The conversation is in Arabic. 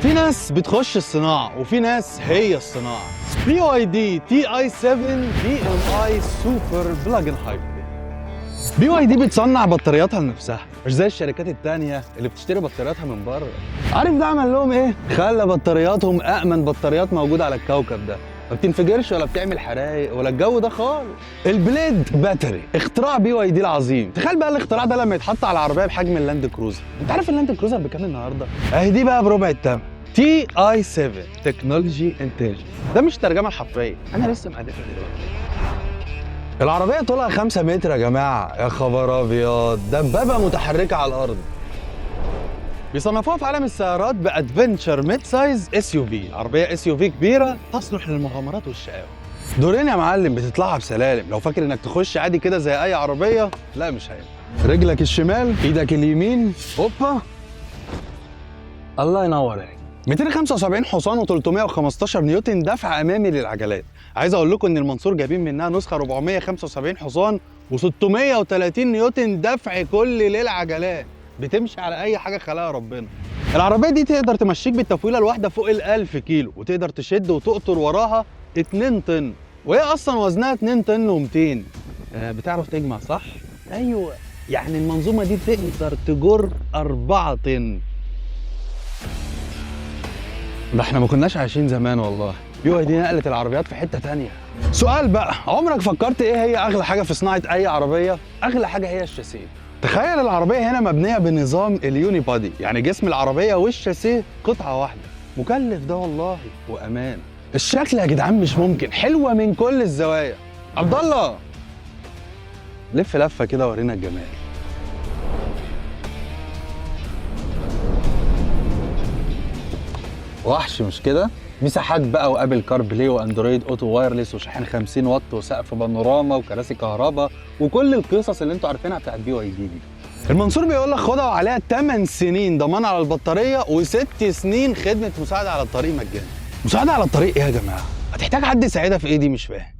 في ناس بتخش الصناعة وفي ناس هي الصناعة. BYD TI7 DMI سوبر بلاج ان هايبريد. BYD بتصنع بطارياتها لنفسها، مش زي الشركات التانية اللي بتشتري بطارياتها من بره. عارف ده عمل لهم ايه؟ خلى بطارياتهم أأمن بطاريات موجودة على الكوكب ده، ما بتنفجرش ولا بتعمل حرايق ولا الجو ده خالص. البليد باتري اختراع BYD العظيم. تخيل بقى الاختراع ده لما يتحط على عربيه بحجم اللاند كروزر. انت عارف اللاند كروزر بكام النهارده؟ اهي دي بقى بربع الثمن. TI7 تكنولوجي انتليجنس. ده مش ترجمه حرفيه، انا لسه محددها دلوقتي. العربيه طولها 5 متر يا جماعه، يا خبر ابيض، دبابه متحركه على الارض. بيصنفوها في عالم السيارات بادفنتشر ميد سايز SUV، عربيه SUV كبيره تصلح للمغامرات والشقاوه. دورين يا معلم بتطلعها بسلالم، لو فاكر انك تخش عادي كده زي اي عربيه، لا مش هينفع. رجلك الشمال، ايدك اليمين، هوبا، الله ينور عليك. 275 حصان و315 نيوتن دفع امامي للعجلات. عايز اقول لكم ان المنصور جايبين منها نسخه 475 حصان و630 نيوتن دفع كل للعجلات، بتمشي على اي حاجه خلقها ربنا. العربيه دي تقدر تمشيك بالتفويله الواحده فوق ال1000 كيلو، وتقدر تشد وتقطر وراها 2 طن، وهي اصلا وزنها 2 طن و200. بتعرف تجمع صح؟ ايوه، يعني المنظومه دي تقدر تجر 4 طن. ده احنا ما كناش عايشين زمان والله. BYD نقلت العربيات في حته تانية. سؤال بقى، عمرك فكرت ايه هي اغلى حاجه في صناعه اي عربيه؟ اغلى حاجه هي الشاسيه. تخيل العربيه هنا مبنيه بنظام اليوني بادي، يعني جسم العربيه والشاسيه قطعه واحده. مكلف ده والله وامان. الشكل يا جدعان مش ممكن، حلوه من كل الزوايا. عبد الله لف لفه كده ورينا الجمال. وحش مش كده؟ مساحات بقى وابل كار بلاي واندرويد اوتو وايرلس وشاحن 50 واط وسقف بانوراما وكراسي كهرباء وكل القصص اللي انتوا عارفينها بتاعت BYD دي. المنصور بيقول لك خدها وعليها 8 سنين ضمان على البطاريه و6 سنين خدمه مساعده على الطريق مجاني. مساعده على الطريق ايه يا جماعه؟ هتحتاج حد يساعدها في ايه دي؟ مش فاهم.